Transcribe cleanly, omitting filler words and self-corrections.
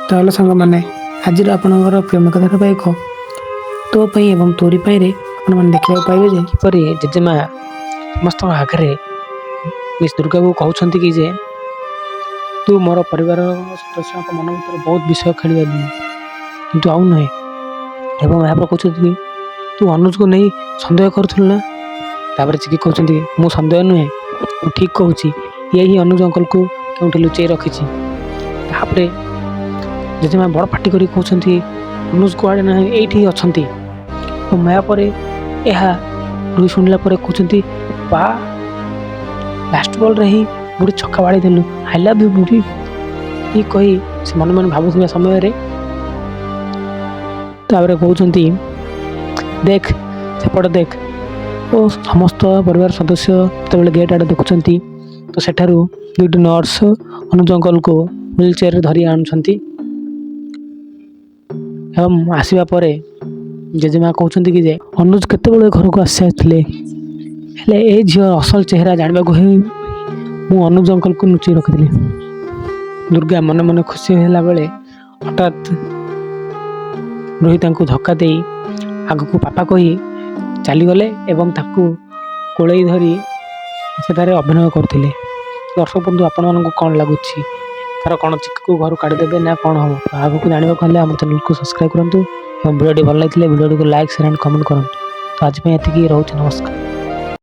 ତାହେଲେ ସାଙ୍ଗମାନେ ଆଜିର ଆପଣଙ୍କର ପ୍ରେମ କଥାର ଏକ ତୋ ପାଇଁ ଏବଂ ତୋରି ପାଇଁରେ ଆପଣମାନେ ଦେଖିବାକୁ ପାଇବେ ଯେ କିପରି ଜେଜେମା ସମସ୍ତଙ୍କ ଆଗରେ ମିସ୍ ଦୁର୍ଗାକୁ କହୁଛନ୍ତି କି ଯେ ତୁ ମୋର ପରିବାରର ସଦସ୍ୟଙ୍କ ମନ ଭିତରେ ବହୁତ ବିଷୟ ଖେଳିଗଲୁ କିନ୍ତୁ ଆଉ ନୁହେଁ। ଏବଂ ଏହାପରେ କହୁଛନ୍ତି କି ତୁ ଅନୁଜକୁ ନେଇ ସନ୍ଦେହ କରୁଥିଲୁ ନା। ତାପରେ ଚିକି କହୁଛନ୍ତି ମୁଁ ସନ୍ଦେହ ନୁହେଁ, ମୁଁ ଠିକ୍ କହୁଛି, ଇଏ ହିଁ ଅନୁଜ ଅଙ୍କଲକୁ କେଉଁଠି ଲୁଚେଇ ରଖିଛି। ତାପରେ ଜେଜେମା ବଡ଼ ପାଟି କରି କହୁଛନ୍ତି ଅନୁଜ କୁଆଡ଼େ ନାହିଁ, ଏଇଠି ଅଛନ୍ତି। ଏବଂ ଏହାପରେ ଏହା ରୋହି ଶୁଣିଲା ପରେ କହୁଛନ୍ତି ବା ଲାଷ୍ଟ ବଲ୍ରେ ହିଁ ବୁଢ଼ୀ ଛକା ବାଡ଼ି ଦେଲୁ, ଆଇ ଲଭ୍ ୟୁ ବୁଢ଼ୀ। ଇ କହି ସେ ମନେ ମନେ ଭାବୁଥିବା ସମୟରେ ତାପରେ କହୁଛନ୍ତି ଦେଖ ସେପଟେ ଦେଖ। ଓ ସମସ୍ତ ପରିବାର ସଦସ୍ୟ ଯେତେବେଳେ ଗେଟ୍ ଆଡ଼େ ଦେଖୁଛନ୍ତି ତ ସେଠାରୁ ଦୁଇଟି ନର୍ସ ଅନୁଜ ଅଙ୍କଲକୁ ହ୍ୱିଲ୍ ଚେୟାରରେ ଧରି ଆଣୁଛନ୍ତି। ଏବଂ ଆସିବା ପରେ ଜେଜେମା କହୁଛନ୍ତି କି ଯେ ଅନୁଜ କେତେବେଳେ ଘରକୁ ଆସିଥିଲେ, ହେଲେ ଏ ଝିଅ ଅସଲ ଚେହେରା ଜାଣିବାକୁ ହିଁ ମୁଁ ଅନୁଜ ଅଙ୍କଲକୁ ଲୁଚେଇ ରଖିଥିଲି। ଦୁର୍ଗା ମନେ ମନେ ଖୁସି ହେଲା ବେଳେ ହଠାତ୍ ରୋହି ତାଙ୍କୁ ଧକ୍କା ଦେଇ ଆଗକୁ ପାପା କହି ଚାଲିଗଲେ ଏବଂ ତାକୁ କୋଳେଇ ଧରି ସେଠାରେ ଅଭିନୟ କରୁଥିଲେ। ଦର୍ଶକ ବନ୍ଧୁ ଆପଣମାନଙ୍କୁ କ'ଣ ଲାଗୁଛି, ତାର କ'ଣ ଚିକିକୁ ଘରୁ କାଢ଼ିଦେବେ ନା କ'ଣ ହେବ? ତ ଆଗକୁ ଜାଣିବାକୁ ହେଲେ ଆମ ଚ୍ୟାନେଲକୁ ସବସ୍କ୍ରାଇବ୍ କରନ୍ତୁ ଏବଂ ଭିଡ଼ିଓଟି ଭଲ ଲାଗିଥିଲେ ଭିଡ଼ିଓଟିକୁ ଲାଇକ୍ ସେୟାର ଆଣ୍ଡ କମେଣ୍ଟ କରନ୍ତୁ। ତ ଆଜି ପାଇଁ ଏତିକି, ରହୁଛି, ନମସ୍କାର।